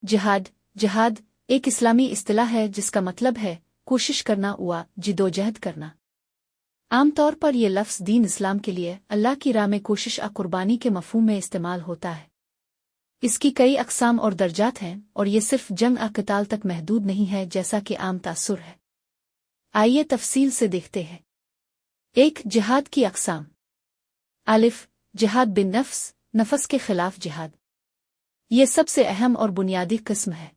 जिहाद जिहाद एक इस्लामी इस्तिलाह है जिसका मतलब है कोशिश करना वा जिदोजहद करना। आमतौर पर यह लफ्ज़ दीन इस्लाम के लिए अल्लाह की राह में कोशिश कुर्बानी के मफ़हूम में इस्तेमाल होता है। इसकी कई अक़साम और दर्जात हैं और ये सिर्फ जंग क़िताल तक महदूद नहीं है जैसा कि आम तासुर है। आइए तफसील से देखते हैं। एक जिहाद की अक़साम। अलिफ जिहाद बिन नफ्स, नफस के खिलाफ जिहाद। ये सबसे अहम और बुनियादी किस्म है।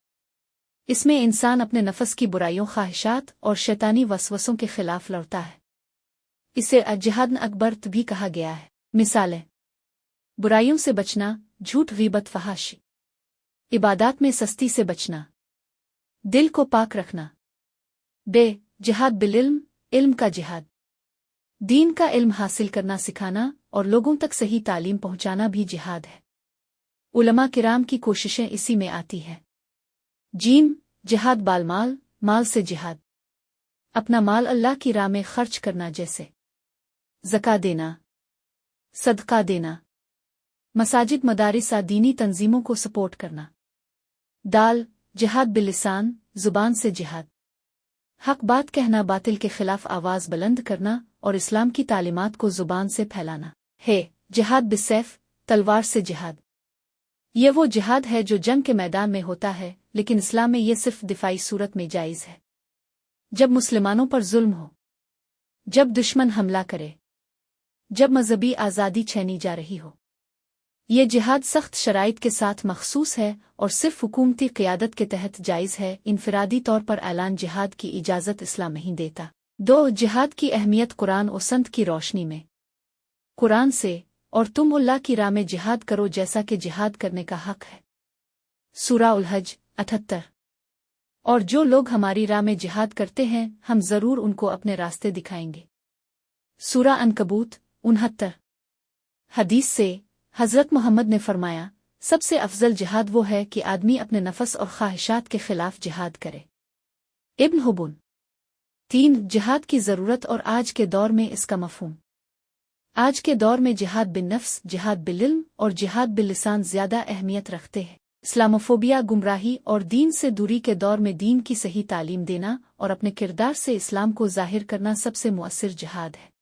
इसमें इंसान अपने नफस की बुराइयों, ख्वाहिशात और शैतानी वसवसों के खिलाफ लड़ता है। इसे जिहाद अकबर भी कहा गया है। मिसालें: बुराइयों से बचना, झूठ, गीबत, फहाशी। इबादत में सस्ती से बचना, दिल को पाक रखना। बे जिहाद बिल इल्म, इल्म का जिहाद। दीन का इल्म हासिल करना, सिखाना और लोगों तक सही तालीम पहुंचाना भी जिहाद है। उलमा किराम की कोशिशें इसी में आती हैं। जीम जिहाद बालमाल, माल से जिहाद। अपना माल अल्लाह की राह में खर्च करना, जैसे ज़का देना, सदका देना, मसाजिद, मदारिस, दीनी तंजीमों को सपोर्ट करना। दाल जिहाद बिलिसान, जुबान से जिहाद। हक बात कहना, बातिल के खिलाफ आवाज़ बुलंद करना और इस्लाम की तालीमात को जुबान से फैलाना है। जिहाद बिसैफ, तलवार से जिहाद। यह वो जिहाद है जो जंग के मैदान में होता है, लेकिन इस्लाम में यह सिर्फ दिफाई सूरत में जायज़ है। जब मुसलमानों पर जुल्म हो, जब दुश्मन हमला करे, जब मजहबी आज़ादी छीनी जा रही हो। यह जिहाद सख्त शराइत के साथ मखसूस है और सिर्फ हुकूमती क़ियादत के तहत जायज़ है। इनफरादी तौर पर ऐलान जिहाद की इजाज़त इस्लाम नहीं देता। 2 जिहाद की अहमियत कुरान और संत की रोशनी में। कुरान से और तुम अल्लाह की राह में जिहाद करो जैसा कि जिहाद करने का हक है। सूरा उल हज 78। और जो लोग हमारी राह में जिहाद करते हैं हम ज़रूर उनको अपने रास्ते दिखाएंगे। सूरा अनकबूत 69। हदीस से हज़रत मोहम्मद ने फरमाया, सबसे अफजल जिहाद वो है कि आदमी अपने नफस और ख्वाहिशात के खिलाफ जिहाद करे। इब्न हुबुन। 3 जिहाद की ज़रूरत और आज के दौर में इसका मफ़हूम। आज के दौर में जिहाद बिन नफ्स, जिहाद बिल इल्म और जिहाद बिल लिसान ज़्यादा अहमियत रखते हैं। इस्लामोफोबिया, गुमराही और दीन से दूरी के दौर में दीन की सही तालीम देना और अपने किरदार से इस्लाम को ज़ाहिर करना सबसे मुअस्सिर जिहाद है।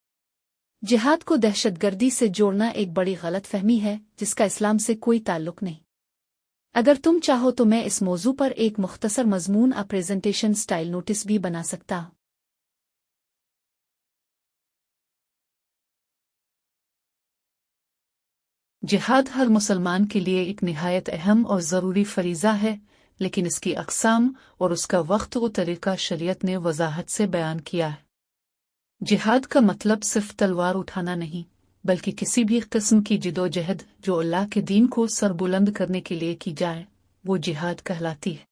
जिहाद को दहशतगर्दी से जोड़ना एक बड़ी गलत फहमी है जिसका इस्लाम से कोई ताल्लुक नहीं। अगर तुम चाहो तो मैं इस मौजू पर एक मुख्तसर मज़मून प्रेजेंटेशन स्टाइल नोटिस भी बना सकता हूँ। जिहाद हर मुसलमान के लिए एक निहायत अहम और ज़रूरी फरीज़ा है, लेकिन इसकी अक़साम और उसका वक्त व तरीक़ा शरीयत ने वज़ाहत से बयान किया है। जिहाद का मतलब सिर्फ तलवार उठाना नहीं, बल्कि किसी भी किस्म की जिदोजहद जो अल्लाह के दीन को सरबुलंद करने के लिए की जाए, वो जिहाद कहलाती है।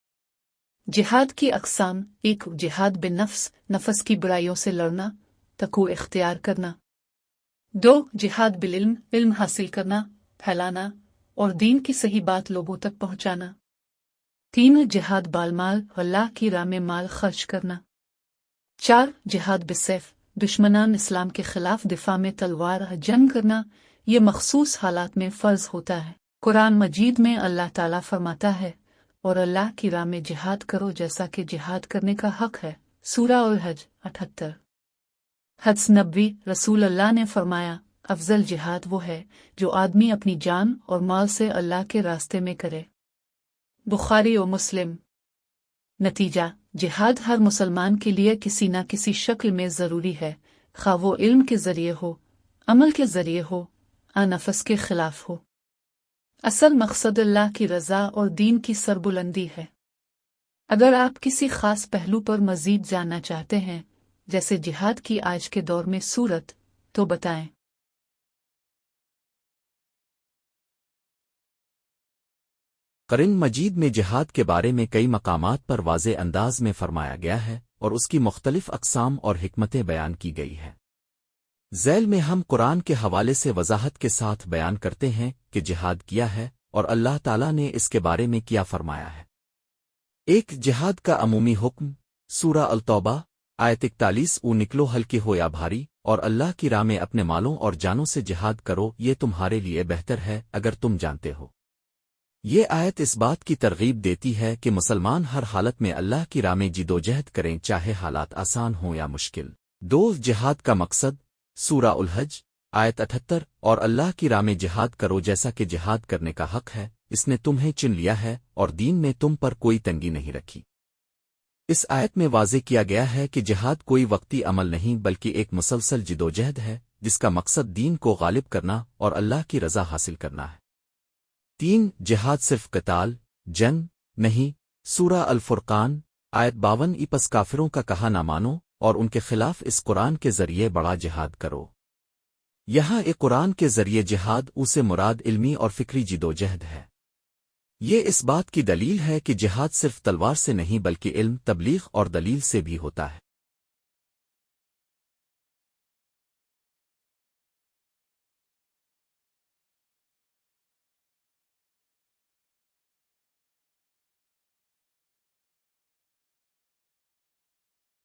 जिहाद की अक़साम: 1 जिहाद बिन नफ्स, नफस की बुराइयों से लड़ना, तक़वा इख्तियार करना। 2 जिहाद बिल इल्म, इल्म हासिल करना, फैलाना और दीन की सही बात लोगों तक पहुंचाना। 3 जिहाद बालमाल, अल्लाह की राह में माल खर्च करना। 4 जिहाद बिसैफ, दुश्मनान इस्लाम के खिलाफ दिफा में तलवार जंग करना। ये मखसूस हालात में फ़र्ज होता है। कुरान मजीद में अल्लाह ताला फरमाता है, और अल्लाह की राह में जिहाद करो जैसा कि जिहाद करने का हक है। सूरा उल हज 78। हदीस नबवी, रसूल अल्लाह ने फरमाया, अफजल जिहाद वो है जो आदमी अपनी जान और माल से अल्लाह के रास्ते में करे। बुखारी और मुस्लिम। नतीजा: जिहाद हर मुसलमान के लिए किसी न किसी शक्ल में ज़रूरी है, खा वो इल्म के ज़रिए हो, अमल के ज़रिए हो, नफस के खिलाफ हो। असल मकसद अल्लाह की रज़ा और दीन की सरबुलंदी है। अगर आप किसी ख़ास पहलू पर मज़ीद जानना चाहते हैं, जैसे जिहाद की आज के दौर में सूरत, तो बताएं। कुरान मजीद में जिहाद के बारे में कई मकामात पर वाज़े अंदाज में फरमाया गया है और उसकी मुख्तलिफ अक़साम और हिकमतें बयान की गई हैं। ज़ैल में हम कुरान के हवाले से वज़ाहत के साथ बयान करते हैं कि जिहाद किया है और अल्लाह ताला ने इसके बारे में क्या फरमाया है। 1 जिहाद का अमूमी हुक्म, सूरा अल-तौबा आयत 41। निकलो हल्के हो या भारी और अल्लाह की राह में अपने मालों और जानों से जिहाद करो, ये तुम्हारे लिए बेहतर है अगर तुम जानते हो। یہ آیت اس بات کی ترغیب دیتی ہے کہ مسلمان ہر حالت میں اللہ کی راہ میں جدوجہد کریں، چاہے حالات آسان ہوں یا مشکل۔ جہاد کا مقصد سورہ الحج آیت 78 اور اللہ کی راہ میں جہاد کرو جیسا کہ جہاد کرنے کا حق ہے، اس نے تمہیں چن لیا ہے اور دین میں تم پر کوئی تنگی نہیں رکھی۔ اس آیت میں واضح کیا گیا ہے کہ جہاد کوئی وقتی عمل نہیں بلکہ ایک مسلسل جدوجہد ہے جس کا مقصد دین کو غالب کرنا اور اللہ کی رضا حاصل کرنا ہے۔ جہاد صرف قتال جنگ نہیں۔ سورہ الفرقان آیت 52 پس کافروں کا کہا نہ مانو اور ان کے خلاف اس قرآن کے ذریعے بڑا جہاد کرو۔ یہاں ایک قرآن کے ذریعے جہاد اسے مراد علمی اور فکری جدوجہد ہے۔ یہ اس بات کی دلیل ہے کہ جہاد صرف تلوار سے نہیں بلکہ علم، تبلیغ اور دلیل سے بھی ہوتا ہے۔